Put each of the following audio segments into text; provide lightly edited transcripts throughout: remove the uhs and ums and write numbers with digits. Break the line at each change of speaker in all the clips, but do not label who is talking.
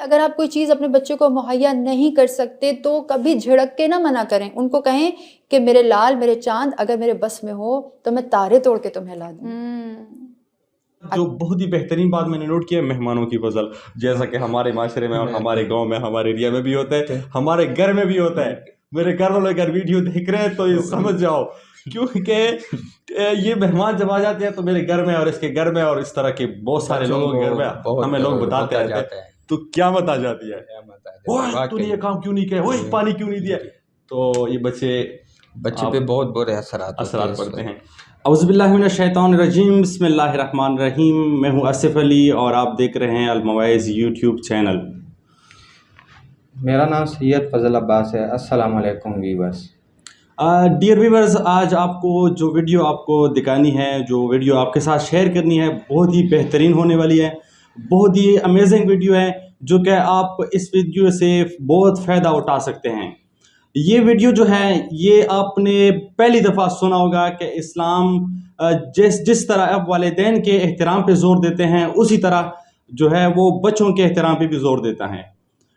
اگر آپ کوئی چیز اپنے بچے کو مہیا نہیں کر سکتے تو کبھی جھڑک کے نہ منع کریں، ان کو کہیں کہ میرے لال میرے چاند اگر میرے بس میں ہو تو میں تارے توڑ کے تمہیں لا دوں۔
جو بہت ہی بہترین بات میں نے نوٹ کیا ہے مہمانوں کی فضل، جیسا کہ ہمارے معاشرے میں اور ہمارے گاؤں میں ہمارے ایریا میں بھی ہوتا ہے، ہمارے گھر میں بھی ہوتا ہے۔ میرے گھر والے اگر ویڈیو دیکھ رہے ہیں تو یہ سمجھ جاؤ، کیونکہ یہ مہمان جب آ جاتے ہیں تو میرے گھر میں اور اس کے گھر میں اور اس طرح کے بہت سارے لوگوں کے گھر میں ہمیں لوگ بتاتے رہتے ہیں تو کیا بتا جاتی ہے، اوہ تو نے یہ کام کیوں نہیں کیا، اوہ پانی کیوں نہیں دیا، تو یہ بچے
پہ بہت برے اثرات
پڑتے ہیں۔ اعوذ باللہ من الشیطان الرجیم، بسم اللہ الرحمن الرحیم۔ میں ہوں آصف علی اور آپ دیکھ رہے ہیں المواعظ یوٹیوب چینل۔
میرا نام سید فضل عباس ہے۔ السلام علیکم ویورز۔
ڈیئر ویورز، آج آپ کو جو ویڈیو آپ کو دکھانی ہے، جو ویڈیو آپ کے ساتھ شیئر کرنی ہے، بہت ہی بہترین ہونے والی ہے، بہت ہی امیزنگ ویڈیو ہے، جو کہ آپ اس ویڈیو سے بہت فائدہ اٹھا سکتے ہیں۔ یہ ویڈیو جو ہے یہ آپ نے پہلی دفعہ سنا ہوگا کہ اسلام جس طرح اب والدین کے احترام پہ زور دیتے ہیں اسی طرح جو ہے وہ بچوں کے احترام پہ بھی زور دیتا ہے۔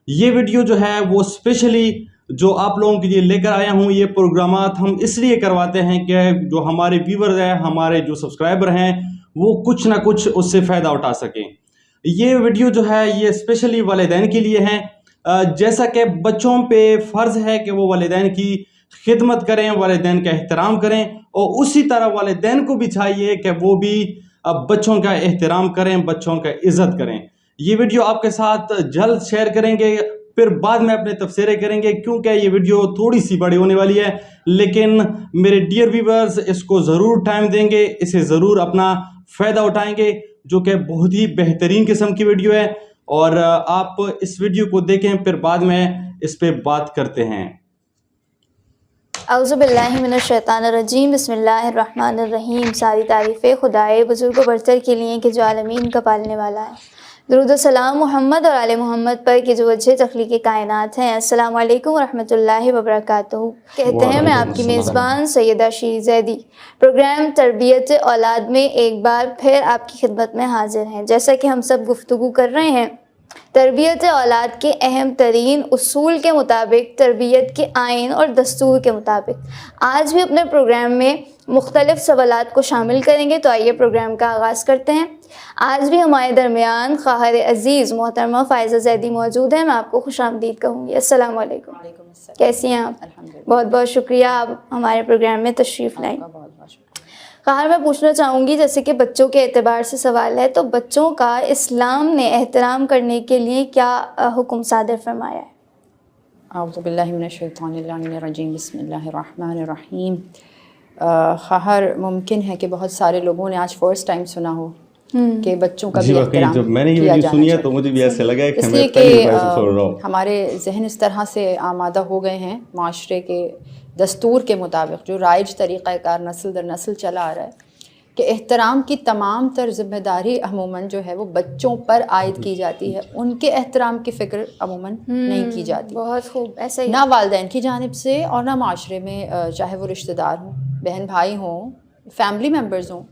یہ ویڈیو جو ہے وہ اسپیشلی جو آپ لوگوں کے لیے لے کر آیا ہوں، یہ پروگرامات ہم اس لیے کرواتے ہیں کہ جو ہمارے ویورز ہیں، ہمارے جو سبسکرائبر ہیں، وہ کچھ نہ کچھ اس سے فائدہ اٹھا سکیں۔ یہ ویڈیو جو ہے یہ اسپیشلی والدین کے لیے ہیں، جیسا کہ بچوں پہ فرض ہے کہ وہ والدین کی خدمت کریں، والدین کا احترام کریں، اور اسی طرح والدین کو بھی چاہیے کہ وہ بھی بچوں کا احترام کریں، بچوں کا عزت کریں۔ یہ ویڈیو آپ کے ساتھ جلد شیئر کریں گے، پھر بعد میں اپنے تبصرے کریں گے، کیونکہ یہ ویڈیو تھوڑی سی بڑی ہونے والی ہے، لیکن میرے ڈیئر ویورز اس کو ضرور ٹائم دیں گے، اسے ضرور اپنا فائدہ اٹھائیں گے، جو کہ بہت ہی بہترین قسم کی ویڈیو ہے، اور آپ اس ویڈیو کو دیکھیں، پھر بعد میں اس پہ بات کرتے ہیں۔
اعوذ باللہ من الشیطان الرجیم، بسم اللہ الرحمن الرحیم۔ ساری تعریفیں خدائے بزرگ و برتر کے لیے کہ جو عالمین کا پالنے والا ہے۔ درود و سلام محمد اور آل محمد پر کہ جو وجہ تخلیق کائنات ہیں۔ السلام علیکم ورحمۃ اللہ وبرکاتہ۔ کہتے ہیں میں آپ کی میزبان سیدہ شیر زیدی پروگرام تربیت اولاد میں ایک بار پھر آپ کی خدمت میں حاضر ہیں۔ جیسا کہ ہم سب گفتگو کر رہے ہیں تربیت اولاد کے اہم ترین اصول کے مطابق، تربیت کے آئین اور دستور کے مطابق آج بھی اپنے پروگرام میں مختلف سوالات کو شامل کریں گے۔ تو آئیے پروگرام کا آغاز کرتے ہیں۔ آج بھی ہمارے درمیان خواہر عزیز محترمہ فائزہ زیدی موجود ہیں، میں آپ کو خوش آمدید کہوں گی۔ السلام علیکم۔ کیسی ہیں آپ؟ بہت بہت شکریہ آپ ہمارے پروگرام میں تشریف لائیں۔ خواہر میں پوچھنا چاہوں گی، جیسے کہ بچوں کے اعتبار سے سوال ہے، تو بچوں کا اسلام نے احترام کرنے کے لیے کیا حکم صادر فرمایا ہے؟
اعوذ باللہ من الشیطان الرجیم، بسم اللہ الرحمن الرحیم۔ خواہر، ممکن ہے کہ بہت سارے لوگوں نے آج فرسٹ ٹائم سنا ہو کہ بچوں کا بھی احترام
جب میں نے یہ ویڈیو سنی ہے تو مجھے بھی ایسے لگا کہ
میں پہلی بار سن رہا ہوں۔ ہمارے ذہن اس طرح سے آمادہ ہو گئے ہیں معاشرے کے دستور کے مطابق، جو رائج طریقہ کار نسل در نسل چلا آ رہا ہے، کہ احترام کی تمام تر ذمہ داری عموماً جو ہے وہ بچوں پر عائد کی جاتی ہے، ان کے احترام کی فکر عموماً نہیں کی جاتی۔
بہت خوب، ایسا ہی
نہ والدین کی جانب سے اور نہ معاشرے میں، چاہے وہ رشتہ دار ہوں، بہن بھائی ہوں، فیملی ممبرز ہوں،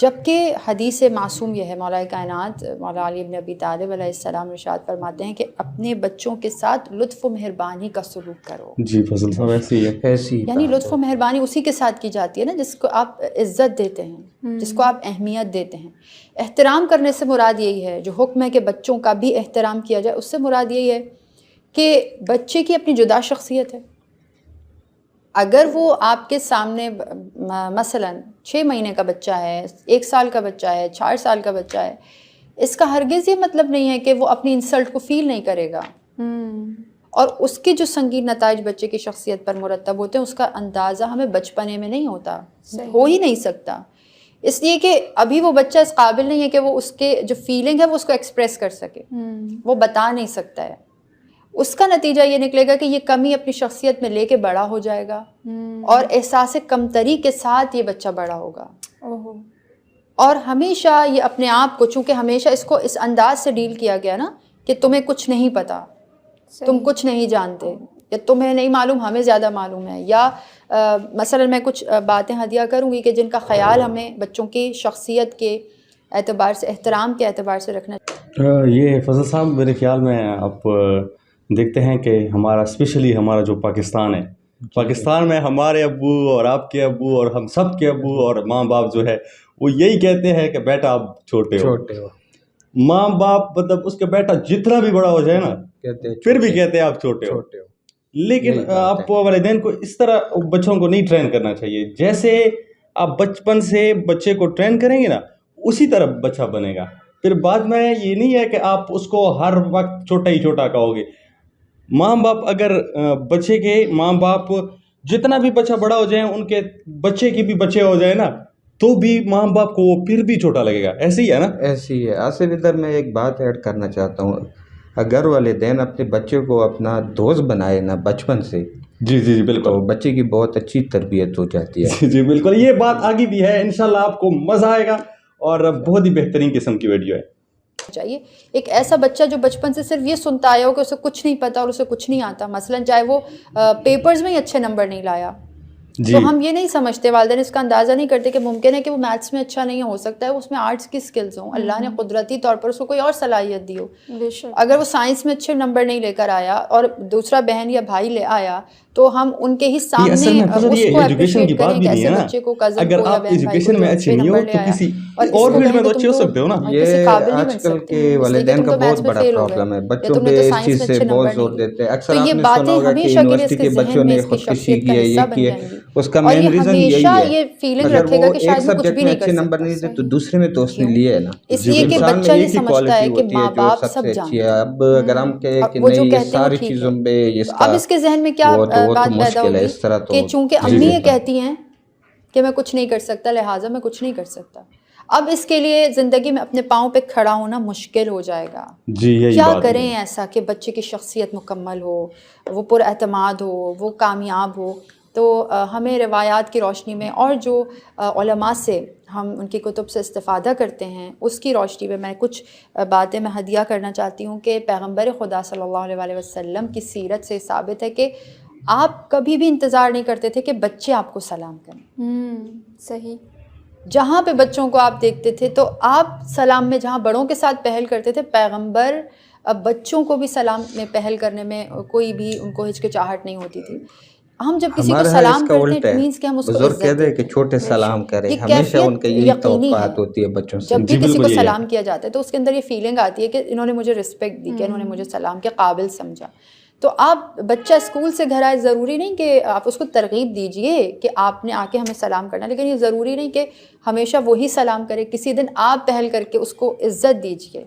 جبکہ حدیث معصوم یہ ہے، مولا کائنات مولا علی بن ابی طالب علیہ السلام ارشاد فرماتے ہیں کہ اپنے بچوں کے ساتھ لطف و مہربانی کا سلوک کرو۔
جی فضل صاحب ایسی ہے،
یعنی لطف و مہربانی اسی کے ساتھ کی جاتی ہے نا جس کو آپ عزت دیتے ہیں، جس کو آپ اہمیت دیتے ہیں۔ احترام کرنے سے مراد یہی ہے، جو حکم ہے کہ بچوں کا بھی احترام کیا جائے، اس سے مراد یہی ہے کہ بچے کی اپنی جدا شخصیت ہے۔ اگر وہ آپ کے سامنے مثلاً 6 مہینے کا بچہ ہے، 1 سال کا بچہ ہے، 4 سال کا بچہ ہے، اس کا ہرگز یہ مطلب نہیں ہے کہ وہ اپنی انسلٹ کو فیل نہیں کرے گا، اور اس کے جو سنگین نتائج بچے کی شخصیت پر مرتب ہوتے ہیں اس کا اندازہ ہمیں بچپنے میں نہیں ہوتا، ہو ہی نہیں سکتا، اس لیے کہ ابھی وہ بچہ اس قابل نہیں ہے کہ وہ اس کے جو فیلنگ ہے وہ اس کو ایکسپریس کر سکے، وہ بتا نہیں سکتا ہے۔ اس کا نتیجہ یہ نکلے گا کہ یہ کمی اپنی شخصیت میں لے کے بڑا ہو جائے گا، اور احساس کمتری کے ساتھ یہ بچہ بڑا ہوگا، اور ہمیشہ یہ اپنے آپ کو، چونکہ ہمیشہ اس کو اس انداز سے ڈیل کیا گیا نا کہ تمہیں کچھ نہیں پتا، تم کچھ نہیں جانتے، یا تمہیں نہیں معلوم ہمیں زیادہ معلوم ہے، یا مثلا میں کچھ باتیں ہدیہ کروں گی کہ جن کا خیال ہمیں بچوں کی شخصیت کے اعتبار سے، احترام کے اعتبار سے رکھنا
یہ فضل صاحب میرے خیال میں آپ دیکھتے ہیں کہ ہمارا اسپیشلی ہمارا جو پاکستان ہے، پاکستان میں ہمارے ابو اور آپ کے ابو اور ہم سب کے ابو اور ماں باپ جو ہے وہ یہی کہتے ہیں کہ بیٹا آپ چھوٹے ہو. ماں باپ مطلب اس کا بیٹا جتنا بھی بڑا ہو جائے نا پھر بھی کہتے ہیں آپ چھوٹے ہو. لیکن آپ والدین کو اس طرح بچوں کو نہیں ٹرین کرنا چاہیے. جیسے آپ بچپن سے بچے کو ٹرین کریں گے نا اسی طرح بچہ بنے گا. پھر بعد میں یہ نہیں ہے کہ آپ اس کو ہر وقت چھوٹا ہی چھوٹا کہو گے. ماں باپ اگر بچے کے ماں باپ جتنا بھی بچہ بڑا ہو جائے ان کے بچے کی بھی بچے ہو جائے نا تو بھی ماں باپ کو وہ پھر بھی چھوٹا لگے گا. ایسے ہی ہے نا؟
ایسی ہے. آصف ادھر میں ایک بات ایڈ کرنا چاہتا ہوں. اگر والدین اپنے بچے کو اپنا دوست بنائے نا بچپن سے،
جی بالکل،
تو بچے کی بہت اچھی تربیت ہو جاتی ہے.
جی بالکل. یہ بات آگے بھی ہے، انشاءاللہ آپ کو مزہ آئے گا اور بہت ہی بہترین قسم کی ویڈیو ہے.
چاہیے ایک ایسا بچہ جو بچپن سے صرف یہ سنتا آیا ہو کہ اسے کچھ نہیں پتا اور اسے کچھ نہیں آتا. مثلاً چاہے وہ پیپرز میں ہی اچھے نمبر نہیں لایا تو ہم یہ نہیں سمجھتے، والدین اس کا اندازہ نہیں کرتے کہ ممکن ہے کہ وہ میتھس میں اچھا نہیں ہو سکتا ہے، اس میں آرٹس کی سکلز ہوں، اللہ نے قدرتی طور پر اس کو کوئی اور صلاحیت دی ہو. اگر وہ سائنس میں اچھے نمبر نہیں لے کر آیا اور دوسرا بہن یا بھائی لے آیا تو ہم ان کے ہی سامنے اس کو اپریشیٹ کریں کہ ایسے بچے کو کزن کو یا بہن بھائی کو جو اچھے نمبر لے آیا اور اس کو کہیں کہ تم تو
یہ
قابل نہیں بن
آج کل
سکتے
کے والدین کا بہت بڑا پرابلم ہے. بچوں پہ اس چیز سے بہت زور دیتے ہیں. اکثر آپ نے سنا ہوگا کہ یونیورسٹی کے بچوں نے خودکشی کی ہے، یہ کی ہے. اس کا مین ریزن یہی ہے. اگر وہ ایک سبجیکٹ میں اچھے نمبر نہیں لیتے تو دوسرے میں تو اس نے لیے ہے نا.
اس لیے کہ بچہ یہ سمجھتا ہے کہ ماں باپ سب جانتے ہیں.
اب اگر ہم کہیں کہ نہیں یہ ساری چیزوں پہ
اب اس کے ذہن میں کیا بات پیدا ہوگی کہ چونکہ امی یہ کہتی ہیں کہ میں کچھ نہیں کر سکتا لہٰذا میں کچھ نہیں کر سکتا. اب اس کے لیے زندگی میں اپنے پاؤں پہ کھڑا ہونا مشکل ہو جائے گا. کیا کریں ایسا کہ بچے کی شخصیت مکمل ہو، وہ پر اعتماد ہو، وہ کامیاب ہو. تو ہمیں روایات کی روشنی میں اور جو علماء سے ہم ان کی کتب سے استفادہ کرتے ہیں اس کی روشنی میں میں کچھ باتیں میں ہدیہ کرنا چاہتی ہوں کہ پیغمبر خدا صلی اللہ علیہ وسلم کی سیرت سے ثابت ہے کہ آپ کبھی بھی انتظار نہیں کرتے تھے کہ بچے آپ کو سلام کریں.
صحیح.
جہاں پہ بچوں کو آپ دیکھتے تھے تو آپ سلام میں جہاں بڑوں کے ساتھ پہل کرتے تھے، پیغمبر بچوں کو بھی سلام میں پہل کرنے میں کوئی بھی ان کو ہچکچاہٹ نہیں ہوتی تھی. ہم جب کسی کو سلام کرتے ہیں مینس کہ ہم اس کو
بزرگ کہتے ہیں کہ چھوٹے سلام کریں. ہمیشہ ان کا یہی توقعات ہوتی ہے بچوں سے.
جب بھی کسی کو سلام کیا جاتا ہے تو اس کے اندر یہ فیلنگ آتی ہے کہ انہوں نے مجھے رسپیکٹ دی، کہ انہوں نے مجھے سلام کے قابل سمجھا. تو آپ بچہ اسکول سے گھر آئے، ضروری نہیں کہ آپ اس کو ترغیب دیجئے کہ آپ نے آ کے ہمیں سلام کرنا، لیکن یہ ضروری نہیں کہ ہمیشہ وہی سلام کرے. کسی دن آپ پہل کر کے اس کو عزت دیجئے.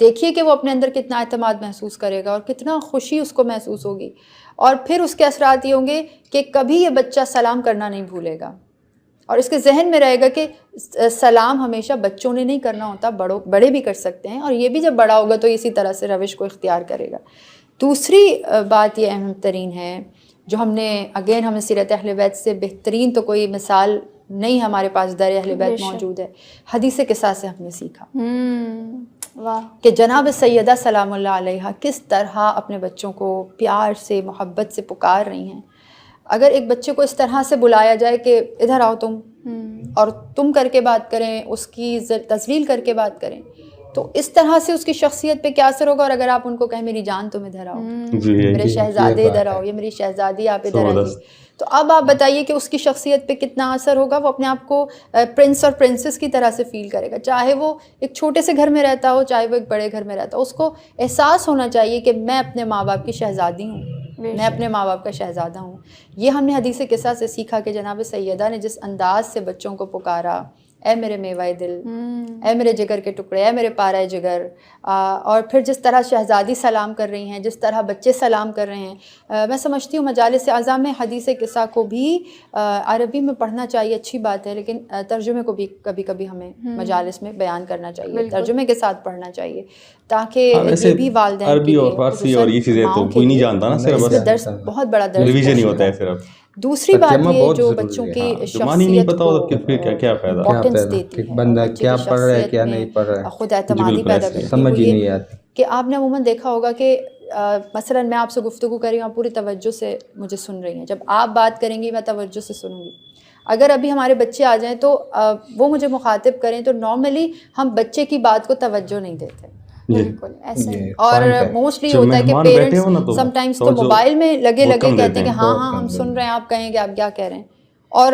دیکھیے کہ وہ اپنے اندر کتنا اعتماد محسوس کرے گا اور کتنا خوشی اس کو محسوس ہوگی. اور پھر اس کے اثرات یہ ہوں گے کہ کبھی یہ بچہ سلام کرنا نہیں بھولے گا اور اس کے ذہن میں رہے گا کہ سلام ہمیشہ بچوں نے نہیں کرنا ہوتا، بڑے بھی کر سکتے ہیں. اور یہ بھی جب بڑا ہوگا تو اسی طرح سے روش کو اختیار کرے گا. دوسری بات یہ اہم ترین ہے جو ہم نے سیرت اہل بیت سے بہترین تو کوئی مثال نہیں ہمارے پاس در اہل بیت موجود ہے. حدیث قصہ سے ہم نے سیکھا کہ جناب سیدہ سلام اللہ علیہا کس طرح اپنے بچوں کو پیار سے محبت سے پکار رہی ہیں. اگر ایک بچے کو اس طرح سے بلایا جائے کہ ادھر آؤ تم، اور تم کر کے بات کریں، اس کی تذلیل کر کے بات کریں، تو اس طرح سے اس کی شخصیت پہ کیا اثر ہوگا. اور اگر آپ ان کو کہیں میری جان تم ادھر آؤ، میرے شہزادے ادھر آؤ، یا میری شہزادی آپ ادھر آئیے، تو اب آپ بتائیے کہ اس کی شخصیت پہ کتنا اثر ہوگا. وہ اپنے آپ کو پرنس اور پرنسس کی طرح سے فیل کرے گا، چاہے وہ ایک چھوٹے سے گھر میں رہتا ہو چاہے وہ ایک بڑے گھر میں رہتا ہو. اس کو احساس ہونا چاہیے کہ میں اپنے ماں باپ کی شہزادی ہوں، میں اپنے ماں باپ کا شہزادہ ہوں. یہ ہم نے حدیث قصہ سے سیکھا کہ جناب سیدہ نے جس انداز سے بچوں کو پکارا، اے میرے میوائے دل، اے میرے جگر کے ٹکڑے، اے میرے پارائے جگر. اور پھر جس طرح شہزادی سلام کر رہی ہیں، جس طرح بچے سلام کر رہے ہیں، میں سمجھتی ہوں مجالس اعضاء میں حدیث قصہ کو بھی عربی میں پڑھنا چاہیے، اچھی بات ہے، لیکن ترجمے کو بھی کبھی کبھی ہمیں مجالس میں بیان کرنا چاہیے، ترجمے کے ساتھ پڑھنا چاہیے، تاکہ یہ بھی والدین
عربی اور فارسی اور یہ چیزیں تو کوئی نہیں جانتا نا، صرف
درس بہت بڑا درس
ریویژن ہی ہوتا ہے صرف.
دوسری بات یہ جو بچوں کی شخصیت کو امپورٹنس دیتی ہے،
بندہ کیا پڑھ رہا ہے کیا نہیں پڑھ رہا ہے،
خود اعتمادی پیدا کرتی ہے.
سمجھ ہی نہیں آتی
کہ آپ نے عموماً دیکھا ہوگا کہ مثلا میں آپ سے گفتگو کر رہی ہوں، آپ پوری توجہ سے مجھے سن رہی ہیں. جب آپ بات کریں گی میں توجہ سے سنوں گی. اگر ابھی ہمارے بچے آ جائیں تو وہ مجھے مخاطب کریں تو نارملی ہم بچے کی بات کو توجہ نہیں دیتے.
بالکل ایسا ہی.
اور موسٹلی ہوتا ہے کہ پیرنٹس سم ٹائمس تو موبائل میں لگے کہتے ہیں کہ ہاں ہاں ہم سن رہے ہیں, آپ کہیں کہ آپ کیا کہہ رہے ہیں. اور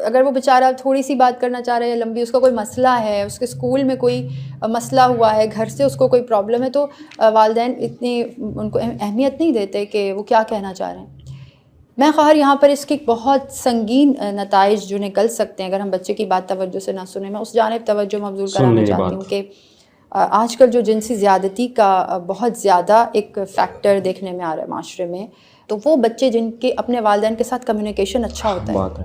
اگر وہ بیچارہ تھوڑی سی بات کرنا چاہ رہے ہیں لمبی, اس کا کوئی مسئلہ ہے, اس کے اسکول میں کوئی مسئلہ ہوا ہے, گھر سے اس کو کوئی پرابلم ہے, تو والدین اتنی ان کو اہمیت نہیں دیتے کہ وہ کیا کہنا چاہ رہے ہیں. میں خواہر یہاں پر اس کی بہت سنگین نتائج جو نکل سکتے ہیں اگر ہم بچے کی بات توجہ سے نہ سنیں. میں اس جانب توجہ مبذول کرانا چاہتی ہوں کہ آج کل جو جنسی زیادتی کا بہت زیادہ ایک فیکٹر دیکھنے میں آ رہا ہے معاشرے میں, تو وہ بچے جن کے اپنے والدین کے ساتھ کمیونیکیشن اچھا ہوتا ہے,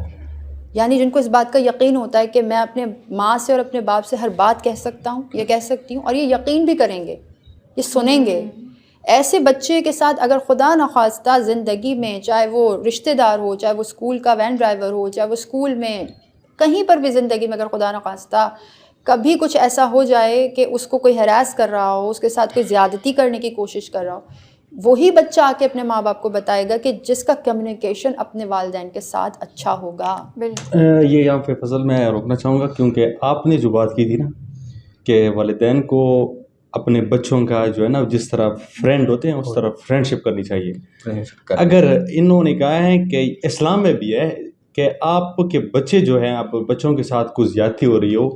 یعنی جن کو اس بات کا یقین ہوتا ہے کہ میں اپنے ماں سے اور اپنے باپ سے ہر بات کہہ سکتا ہوں, یہ کہہ سکتی ہوں, اور یہ یقین بھی کریں گے, یہ سنیں گے. ایسے بچے کے ساتھ اگر خدا نخواستہ زندگی میں, چاہے وہ رشتہ دار ہو, چاہے وہ اسکول کا وین ڈرائیور ہو, چاہے وہ اسکول میں کہیں پر بھی زندگی میں اگر خدا نخواستہ کبھی کچھ ایسا ہو جائے کہ اس کو کوئی ہراس کر رہا ہو, اس کے ساتھ کوئی زیادتی کرنے کی کوشش کر رہا ہو, وہی بچہ آ کے اپنے ماں باپ کو بتائے گا کہ جس کا کمیونیکیشن اپنے والدین کے ساتھ اچھا ہوگا.
یہ یہاں پہ فضل میں روکنا چاہوں گا, کیونکہ آپ نے جو بات کی تھی نا کہ والدین کو اپنے بچوں کا جو ہے نا جس طرح فرینڈ ہوتے ہیں اس طرح فرینڈشپ کرنی چاہیے. اگر انہوں نے کہا ہے کہ اسلام میں بھی ہے کہ آپ کے بچے جو ہیں, آپ بچوں کے ساتھ کچھ زیادتی ہو رہی ہو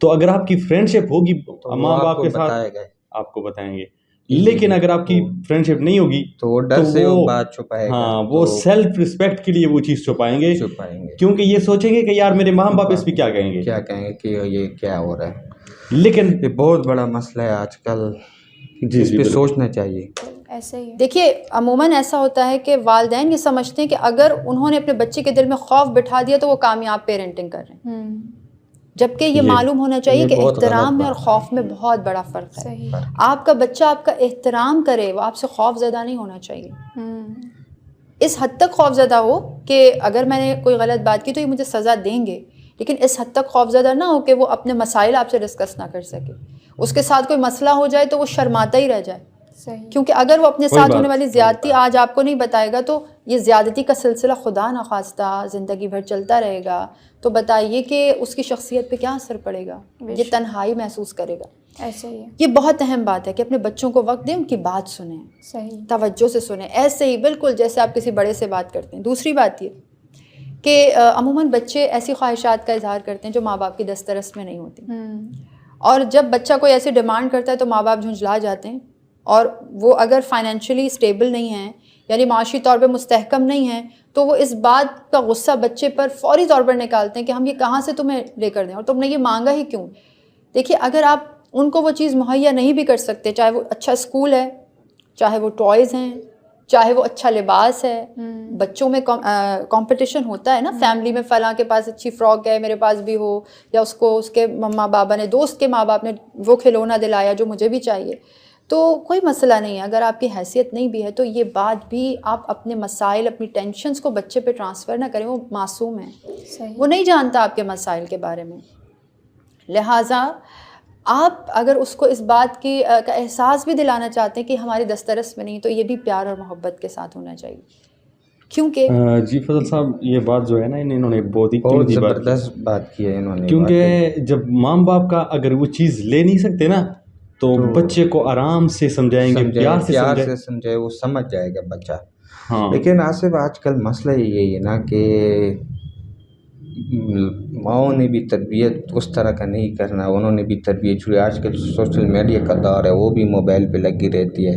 تو اگر آپ کی فرینڈشپ ہوگی ماں باپ کے ساتھ آپ کو بتائیں گے, لیکن اگر آپ کی فرینڈشپ نہیں ہوگی
تو وہ ڈر سے وہ بات چھپائے گا.
ہاں, وہ سیلف رسپیکٹ کے لیے وہ چیز چھپائیں گے کیونکہ یہ سوچیں گے کہ یار میرے ماں باپ اس پہ کیا کہیں گے
کہ یہ کیا ہو رہا ہے.
لیکن
یہ بہت بڑا مسئلہ ہے آج کل, اس پہ سوچنا چاہیے.
ایسا ہی
دیکھیے عموماً ایسا ہوتا ہے کہ والدین یہ سمجھتے ہیں کہ اگر انہوں نے اپنے بچے کے دل میں خوف بٹھا دیا تو وہ کامیاب پیرنٹنگ کر رہے ہیں, جبکہ یہ معلوم ہونا چاہیے کہ احترام میں اور خوف میں بہت بڑا فرق ہے. آپ کا بچہ آپ کا احترام کرے, وہ آپ سے خوف زدہ نہیں ہونا چاہیے. اس حد تک خوف زدہ ہو کہ اگر میں نے کوئی غلط بات کی تو یہ مجھے سزا دیں گے, لیکن اس حد تک خوف زدہ نہ ہو کہ وہ اپنے مسائل آپ سے ڈسکس نہ کر سکے. اس کے ساتھ کوئی مسئلہ ہو جائے تو وہ شرماتا ہی رہ جائے, کیونکہ اگر وہ اپنے ساتھ ہونے والی زیادتی آج آپ کو نہیں بتائے گا تو یہ زیادتی کا سلسلہ خدا نخواستہ زندگی بھر چلتا رہے گا. تو بتائیے کہ اس کی شخصیت پہ کیا اثر پڑے گا, یہ تنہائی محسوس کرے گا.
ایسا ہی ہے.
یہ بہت اہم بات ہے کہ اپنے بچوں کو وقت دیں, ان کی بات سنیں,
صحیح
توجہ سے سنیں, ایسے ہی بالکل جیسے آپ کسی بڑے سے بات کرتے ہیں. دوسری بات یہ کہ عموماً بچے ایسی خواہشات کا اظہار کرتے ہیں جو ماں باپ کی دسترس میں نہیں ہوتی, اور جب بچہ کوئی ایسی ڈیمانڈ کرتا ہے تو ماں باپ جھنجھلا جاتے ہیں, اور وہ اگر فائنینشلی اسٹیبل نہیں ہیں یعنی معاشی طور پہ مستحکم نہیں ہیں تو وہ اس بات کا غصہ بچے پر فوری طور پر نکالتے ہیں کہ ہم یہ کہاں سے تمہیں لے کر دیں اور تم نے یہ مانگا ہی کیوں. دیکھیے اگر آپ ان کو وہ چیز مہیا نہیں بھی کر سکتے, چاہے وہ اچھا اسکول ہے, چاہے وہ ٹوائز ہیں, چاہے وہ اچھا لباس ہے, بچوں میں کمپٹیشن ہوتا ہے نا, فیملی میں فلاں کے پاس اچھی فراک ہے میرے پاس بھی ہو, یا اس کو اس کے ماں بابا نے, دوست کے ماں باپ نے وہ کھلونا دلایا جو مجھے بھی چاہیے, تو کوئی مسئلہ نہیں ہے. اگر آپ کی حیثیت نہیں بھی ہے تو یہ بات بھی آپ اپنے مسائل, اپنی ٹینشنز کو بچے پہ ٹرانسفر نہ کریں. وہ معصوم ہے, وہ نہیں جانتا آپ کے مسائل کے بارے میں. لہٰذا آپ اگر اس کو اس بات کی کا احساس بھی دلانا چاہتے ہیں کہ ہماری دسترس میں نہیں, تو یہ بھی پیار اور محبت کے ساتھ ہونا چاہیے. کیونکہ
جی فضل صاحب یہ بات جو ہے نا انہوں نے بہت ہی
زبردست بات کی ہے انہوں نے,
کیونکہ جب ماں باپ کا اگر وہ چیز لے نہیں سکتے نا تو بچے کو آرام سے سمجھائیں گے, پیار سے
سمجھائے, وہ سمجھ جائے گا بچہ.
ہاں
لیکن آصف آج کل مسئلہ یہی ہے نا کہ ماؤں نے بھی تربیت اس طرح کا نہیں کرنا, انہوں نے بھی تربیت چھوڑی. آج کل سوشل میڈیا کا دور ہے, وہ بھی موبائل پہ لگی رہتی ہے,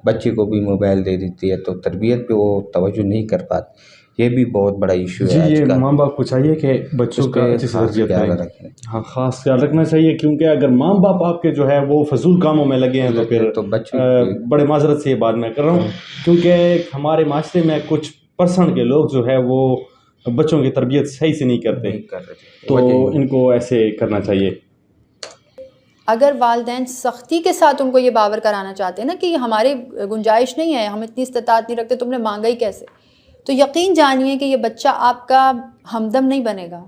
بچے کو بھی موبائل دے دیتی ہے, تو تربیت پہ وہ توجہ نہیں کر پاتی. یہ بھی بہت بڑا ایشو ہے.
یہ ماں باپ کو چاہیے کہ بچوں کا
خیال رکھیں.
ہاں خاص خیال رکھنا چاہیے, کیونکہ اگر ماں باپ آپ کے جو ہے وہ فضول کاموں میں لگے ہیں تو پھر بڑے معذرت سے یہ بات میں کر رہا ہوں, کیونکہ ہمارے معاشرے میں کچھ پرسنٹ کے لوگ جو ہے وہ بچوں کی تربیت صحیح سے نہیں کرتے, تو ان کو ایسے کرنا چاہیے.
اگر والدین سختی کے ساتھ ان کو یہ باور کرانا چاہتے ہیں نا کہ ہماری گنجائش نہیں ہے, ہم اتنی استطاعت نہیں رکھتے, تم نے مانگا ہی کیسے, تو یقین جانیے کہ یہ بچہ آپ کا ہمدم نہیں بنے گا.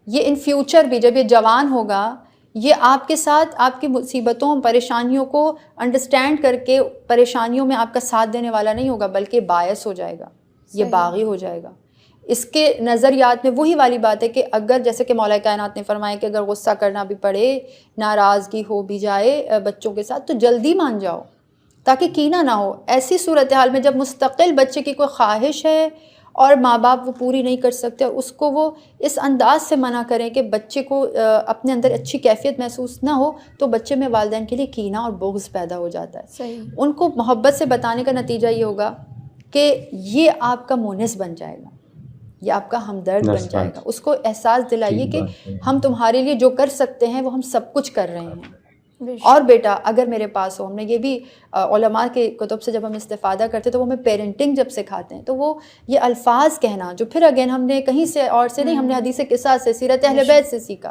یہ ان فیوچر بھی جب یہ جوان ہوگا, یہ آپ کے ساتھ آپ کی مصیبتوں پریشانیوں کو انڈرسٹینڈ کر کے پریشانیوں میں آپ کا ساتھ دینے والا نہیں ہوگا, بلکہ باعث ہو جائے گا, یہ باغی ہو جائے گا. اس کے نظریات میں وہی والی بات ہے کہ اگر جیسے کہ مولا کائنات نے فرمایا کہ اگر غصہ کرنا بھی پڑے، ناراضگی ہو بھی جائے بچوں کے ساتھ، تو جلدی مان جاؤ تاکہ کینہ نہ ہو۔ ایسی صورتحال میں جب مستقل بچے کی کوئی خواہش ہے اور ماں باپ وہ پوری نہیں کر سکتے، اس کو وہ اس انداز سے منع کریں کہ بچے کو اپنے اندر اچھی کیفیت محسوس نہ ہو، تو بچے میں والدین کے لیے کینہ اور بغض پیدا ہو جاتا ہے۔
صحیح۔
ان کو محبت سے بتانے کا نتیجہ یہ ہوگا کہ یہ آپ کا مونس بن جائے گا، یہ آپ کا ہمدرد بن جائے گا۔ اس کو احساس دلائیے کہ ہم تمہارے لیے جو کر سکتے ہیں وہ ہم سب کچھ کر رہے ہیں، اور بیٹا اگر میرے پاس ہو۔ ہم نے یہ بھی علماء کے کتب سے جب ہم استفادہ کرتے تو وہ ہمیں پیرنٹنگ جب سکھاتے ہیں تو وہ یہ الفاظ کہنا جو پھر اگین ہم نے کہیں سے اور سے نہیں، ہم نے حدیث قصہ سے، سیرت اہل بیت سے سیکھا۔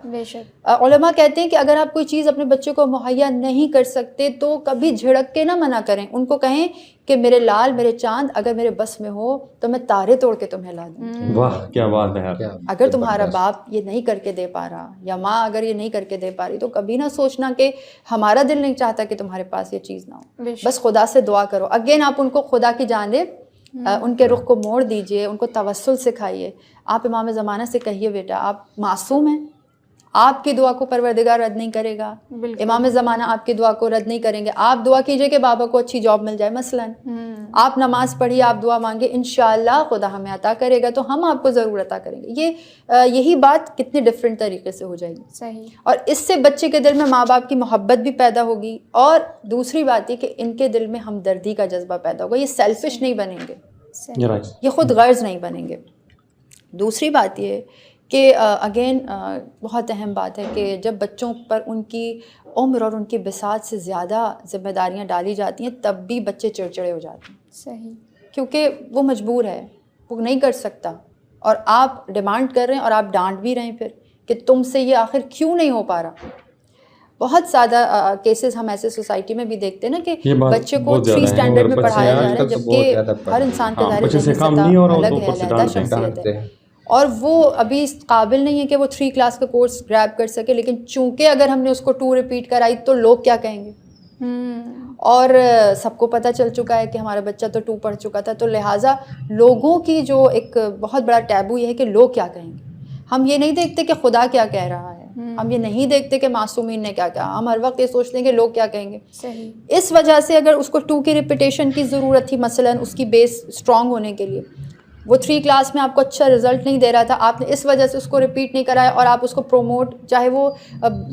علماء کہتے ہیں کہ اگر آپ کوئی چیز اپنے بچے کو مہیا نہیں کر سکتے تو کبھی جھڑک کے نہ منع کریں، ان کو کہیں کہ میرے لال، میرے چاند، اگر میرے بس میں ہو تو میں تارے توڑ کے تمہیں لا دوں۔
واہ کیا بات ہے۔
اگر تمہارا باپ یہ نہیں کر کے دے پا رہا یا ماں اگر یہ نہیں کر کے دے پا رہی تو کبھی نہ سوچنا کہ ہمارا دل نہیں چاہتا کہ تمہارے پاس یہ چیز نہ ہو، بس خدا سے دعا کرو۔ اگین آپ ان کو خدا کی جانب ان کے رخ کو موڑ دیجئے، ان کو توسل سکھائیے۔ آپ امام زمانہ سے کہیے بیٹا آپ معصوم ہیں، آپ کی دعا کو پروردگار رد نہیں کرے گا، امام زمانہ آپ کی دعا کو رد نہیں کریں گے۔ آپ دعا کیجئے کہ بابا کو اچھی جاب مل جائے مثلاً، آپ نماز پڑھیے، آپ دعا مانگے، انشاءاللہ خدا ہمیں عطا کرے گا، تو ہم آپ کو ضرور عطا کریں گے۔ یہی بات کتنے ڈفرینٹ طریقے سے ہو جائے گی۔
صحیح۔
اور اس سے بچے کے دل میں ماں باپ کی محبت بھی پیدا ہوگی، اور دوسری بات یہ کہ ان کے دل میں ہمدردی کا جذبہ پیدا ہوگا، یہ سیلفش نہیں بنیں گے، یہ خود غرض نہیں بنیں گے۔ دوسری بات یہ کہ اگین بہت اہم بات ہے کہ جب بچوں پر ان کی عمر اور ان کی بساط سے زیادہ ذمہ داریاں ڈالی جاتی ہیں تب بھی بچے چڑچڑے ہو جاتے ہیں۔
صحیح۔
کیونکہ وہ مجبور ہے، وہ نہیں کر سکتا، اور آپ ڈیمانڈ کر رہے ہیں اور آپ ڈانٹ بھی رہے ہیں پھر کہ تم سے یہ آخر کیوں نہیں ہو پا رہا۔ بہت زیادہ کیسز ہم ایسے سوسائٹی میں بھی دیکھتے ہیں نا کہ بچے کو 3 اسٹینڈرڈ میں پڑھایا جا رہا ہے، جبکہ ہر انسان کا ظاہر سطح الگ ہے، علیحدہ شخصیت ہے، اور وہ ابھی اس قابل نہیں ہے کہ وہ 3 کلاس کا کورس گریب کر سکے، لیکن چونکہ اگر ہم نے اس کو 2 ریپیٹ کرائی تو لوگ کیا کہیں گے، اور سب کو پتہ چل چکا ہے کہ ہمارا بچہ تو 2 پڑھ چکا تھا، تو لہٰذا لوگوں کی جو ایک بہت بڑا ٹیبو یہ ہے کہ لوگ کیا کہیں گے۔ ہم یہ نہیں دیکھتے کہ خدا کیا کہہ رہا ہے، ہم یہ نہیں دیکھتے کہ معصومین نے کیا کہا، ہم ہر وقت یہ سوچتے ہیں کہ لوگ کیا کہیں گے۔
صحیح۔
اس وجہ سے اگر اس کو 2 کی ریپیٹیشن کی ضرورت تھی مثلاً اس کی بیس اسٹرانگ ہونے کے لیے، وہ 3 کلاس میں آپ کو اچھا رزلٹ نہیں دے رہا تھا، آپ نے اس وجہ سے اس کو ریپیٹ نہیں کرایا، اور آپ اس کو پروموٹ، چاہے وہ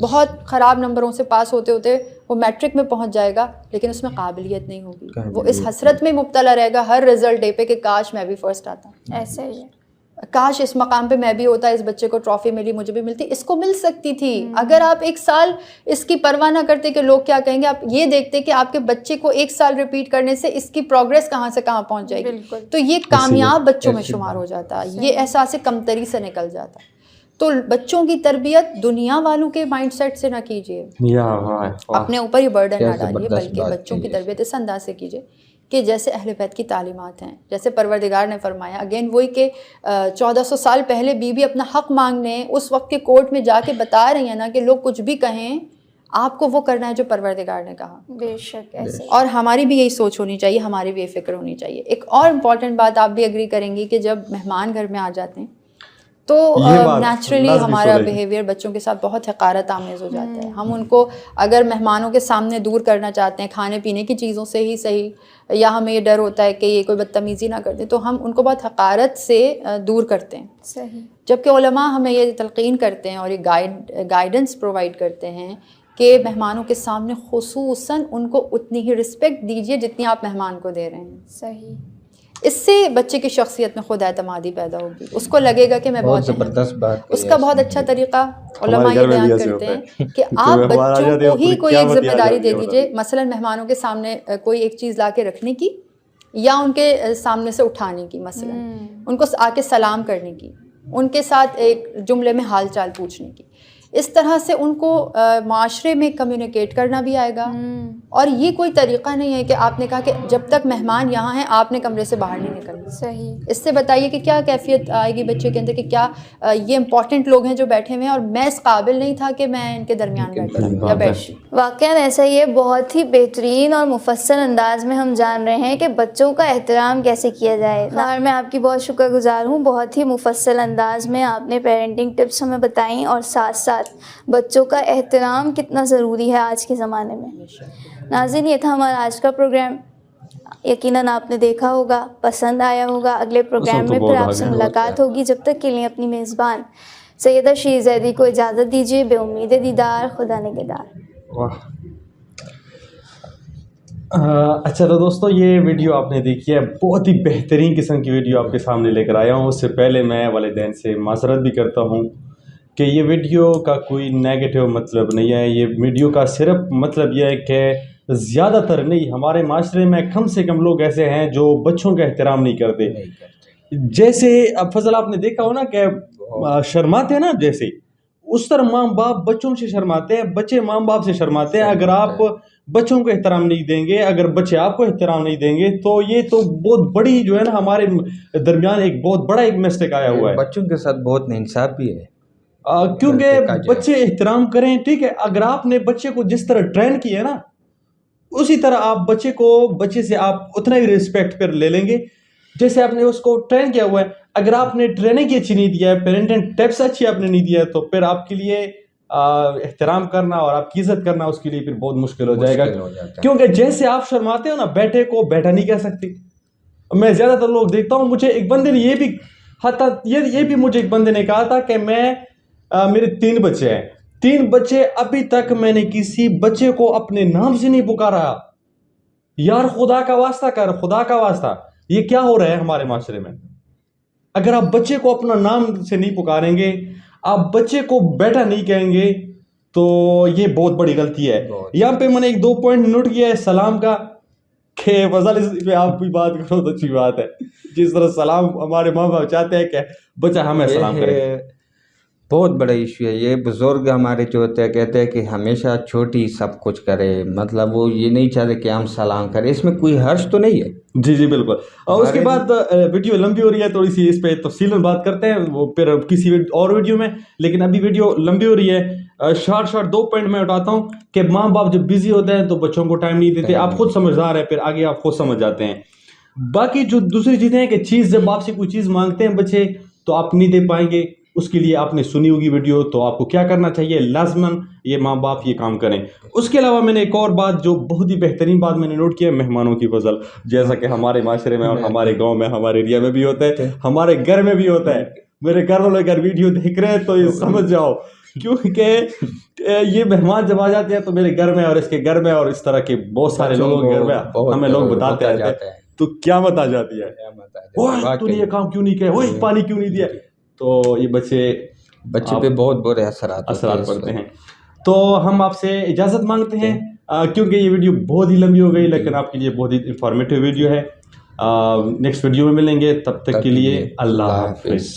بہت خراب نمبروں سے پاس ہوتے ہوتے وہ میٹرک میں پہنچ جائے گا لیکن اس میں قابلیت نہیں ہوگی، وہ اس حسرت میں مبتلا رہے گا ہر رزلٹ ڈے پہ کہ کاش میں بھی فرسٹ آتا،
ایسا ہی ہے،
کاش اس مقام پہ میں بھی ہوتا، اس بچے کو ٹرافی ملی، مجھے بھی ملتی، اس کو مل سکتی تھی۔ اگر آپ 1 سال اس کی پرواہ نہ کرتے کہ لوگ کیا کہیں گے، آپ یہ دیکھتے کہ آپ کے بچے کو 1 سال ریپیٹ کرنے سے اس کی پروگریس کہاں سے کہاں پہنچ جائے گی، تو یہ کامیاب بچوں میں شمار ہو جاتا، یہ احساس کمتری سے نکل جاتا۔ تو بچوں کی تربیت دنیا والوں کے مائنڈ سیٹ سے نہ کیجیے، اپنے اوپر یہ برڈن نہ ڈالیے، بلکہ بچوں کی تربیت اس انداز سے کیجیے کہ جیسے اہل بیت کی تعلیمات ہیں، جیسے پروردگار نے فرمایا، اگین وہی کہ 1400 سال پہلے بی بی اپنا حق مانگنے اس وقت کے کورٹ میں جا کے بتا رہی ہیں نا کہ لوگ کچھ بھی کہیں، آپ کو وہ کرنا ہے جو پروردگار نے کہا۔
بے شک ایسے،
اور ہماری بھی یہی سوچ ہونی چاہیے، ہماری بھی یہ فکر ہونی چاہیے۔ ایک اور امپورٹنٹ بات آپ بھی ایگری کریں گی کہ جب مہمان گھر میں آ جاتے ہیں تو نیچرلی ہمارا بیہیویئر بچوں کے ساتھ بہت حقارت آمیز ہو جاتا ہے۔ ہم ان کو اگر مہمانوں کے سامنے دور کرنا چاہتے ہیں کھانے پینے کی چیزوں سے ہی صحیح، یا ہمیں یہ ڈر ہوتا ہے کہ یہ کوئی بدتمیزی نہ کر دیں، تو ہم ان کو بہت حقارت سے دور کرتے ہیں۔
صحیح۔
جبکہ علماء ہمیں یہ تلقین کرتے ہیں اور یہ گائیڈنس پرووائڈ کرتے ہیں کہ مہمانوں کے سامنے خصوصاً ان کو اتنی ہی رسپیکٹ دیجیے جتنی آپ مہمان کو دے رہے ہیں۔
صحیح۔
اس سے بچے کی شخصیت میں خود اعتمادی پیدا ہوگی، اس کو لگے گا کہ میں بہت
زبردست بات ہے۔
اس کا بہت اچھا طریقہ علماء یہ بیان کرتے ہیں کہ آپ بچوں کو ہی کوئی ایک ذمہ داری دے دیجیے، مثلاً مہمانوں کے سامنے کوئی ایک چیز لا کے رکھنے کی یا ان کے سامنے سے اٹھانے کی، مثلاً ان کو آ کے سلام کرنے کی، ان کے ساتھ ایک جملے میں حال چال پوچھنے کی۔ اس طرح سے ان کو معاشرے میں کمیونیکیٹ کرنا بھی آئے گا. اور یہ کوئی طریقہ نہیں ہے کہ آپ نے کہا کہ جب تک مہمان یہاں ہیں آپ نے کمرے سے باہر نہیں نکلنا.
صحیح.
اس سے بتائیے کہ کیا کیفیت آئے گی بچے کے اندر کہ کیا یہ امپورٹنٹ لوگ ہیں جو بیٹھے ہوئے ہیں اور میں اس قابل نہیں تھا کہ میں ان کے درمیان بیٹھوں یا بیٹھ.
واقعاً ایسا ہی ہے. بہت ہی بہترین اور مفصل انداز میں ہم جان رہے ہیں کہ بچوں کا احترام کیسے کیا جائے. اور میں آپ کی بہت شکر گزار ہوں. بہت ہی مفصل انداز میں آپ نے پیرنٹنگ ٹپس ہمیں بتائیں اور ساتھ ساتھ بچوں کا احترام کتنا ضروری ہے آج کے زمانے میں. ناظرین یہ تھا ہمارا آج کا پروگرام. یقیناً آپ نے دیکھا ہوگا, پسند آیا ہوگا. اگلے پروگرام میں پھر آپ سے ملاقات ہوگی. جب تک کے لیے اپنی میزبان سیدہ شیر زیدی کو اجازت دیجیے. بے امید دیدار. خدا نگہدار.
اچھا تو دوستو یہ ویڈیو آپ نے دیکھی ہے, بہت ہی بہترین قسم کی ویڈیو آپ کے سامنے لے کر آیا ہوں. اس سے پہلے میں والدین سے معذرت بھی کرتا ہوں کہ یہ ویڈیو کا کوئی نیگیٹو مطلب نہیں ہے. یہ ویڈیو کا صرف مطلب یہ ہے کہ زیادہ تر نہیں, ہمارے معاشرے میں کم سے کم لوگ ایسے ہیں جو بچوں کا احترام نہیں کرتے. جیسے اب فضل آپ نے دیکھا ہو نا کہ شرماتے ہیں نا, جیسے اس طرح ماں باپ بچوں سے شرماتے ہیں, بچے ماں باپ سے شرماتے ہیں. اگر آپ بچوں کو احترام نہیں دیں گے, اگر بچے آپ کو احترام نہیں دیں گے, تو یہ تو بہت بڑی جو ہے نا ہمارے درمیان ایک بہت بڑا ایک مسٹیک آیا ہوا ہے.
بچوں کے ساتھ بہت ناانصاف بھی ہے,
کیونکہ بچے احترام کریں, ٹھیک ہے. اگر آپ نے بچے کو جس طرح ٹرین کیا ہے نا, اسی طرح آپ بچے سے آپ اتنا ہی ریسپیکٹ کر لے لیں گے جیسے آپ نے اس کو ٹرین کیا ہوا ہے. اگر آپ نے ٹریننگ کی اچھی نہیں دیا ہے, پیرنٹنگ ٹپس اچھی آپ نے نہیں دیا ہے, تو پھر آپ کے لیے احترام کرنا اور آپ کی عزت کرنا اس کے لیے پھر بہت مشکل ہو جائے گا. کیونکہ جیسے آپ شرماتے ہو نا, بیٹے کو بیٹا نہیں کہہ سکتے. میں زیادہ تر لوگ دیکھتا ہوں, مجھے ایک بندے نے یہ بھی مجھے ایک بندے نے کہا تھا کہ میرے 3 بچے ہیں, 3 بچے, ابھی تک میں نے کسی بچے کو اپنے نام سے نہیں پکارا. یار خدا کا واسطہ کر, خدا کا واسطہ. یہ کیا ہو رہا ہے ہمارے معاشرے میں؟ اگر آپ بچے کو اپنا نام سے نہیں پکاریں گے, آپ بچے کو بیٹا نہیں کہیں گے, تو یہ بہت بڑی غلطی ہے. یہاں پہ میں نے 1-2 پوائنٹ نوٹ کیا ہے سلام کا, کہ فضل اس پہ آپ بھی بات کرو تو اچھی بات ہے. جس طرح سلام ہمارے ماں باپ چاہتے ہیں کہ بچہ ہمیں سلام کرے.
بہت بڑا ایشو ہے یہ. بزرگ ہمارے جو ہوتے ہیں کہتے ہیں کہ ہمیشہ چھوٹی سب کچھ کرے, مطلب وہ یہ نہیں چاہتے کہ ہم سلام کریں. اس میں کوئی حرج تو نہیں ہے. جی
بالکل. اور اس کے بعد ویڈیو لمبی ہو رہی ہے, تھوڑی سی اس پہ تفصیل بات کرتے ہیں وہ پھر کسی اور ویڈیو میں. لیکن ابھی ویڈیو لمبی ہو رہی ہے, شارٹ 2 پوائنٹ میں اٹھاتا ہوں کہ ماں باپ جب بزی ہوتے ہیں تو بچوں کو ٹائم نہیں دیتے. آپ خود سمجھدار ہیں, پھر آگے آپ خود سمجھ جاتے ہیں. باقی جو دوسری چیزیں ہیں کہ جب آپ سے کوئی چیز مانگتے ہیں بچے تو آپ نہیں دے پائیں گے, اس کے لیے آپ نے سنی ہوگی ویڈیو, تو آپ کو کیا کرنا چاہیے, لازماً یہ ماں باپ یہ کام کریں. اس کے علاوہ میں نے ایک اور بات, جو بہت ہی بہترین بات میں نے نوٹ کیا, مہمانوں کی فضل. جیسا کہ ہمارے معاشرے میں اور ہمارے گاؤں میں, ہمارے ایریا میں بھی ہوتا ہے, ہمارے گھر میں بھی ہوتا ہے. میرے گھر والے اگر ویڈیو دیکھ رہے ہیں تو یہ سمجھ جاؤ, کیونکہ یہ مہمان جب آ جاتے ہیں تو میرے گھر میں اور اس کے گھر میں اور اس طرح کے بہت سارے لوگوں کے گھر میں ہمیں لوگ بتاتے رہتے ہیں, تو قیامت آ جاتی ہے, تو نے یہ کام کیوں نہیں کیا, پانی کیوں نہیں دیا. تو یہ بچے
پہ بہت برے اثرات
پڑتے ہیں. تو ہم آپ سے اجازت مانگتے ہیں, کیونکہ یہ ویڈیو بہت ہی لمبی ہو گئی, لیکن آپ کے لیے بہت ہی انفارمیٹیو ویڈیو ہے. نیکسٹ ویڈیو میں ملیں گے, تب تک کے لیے اللہ حافظ.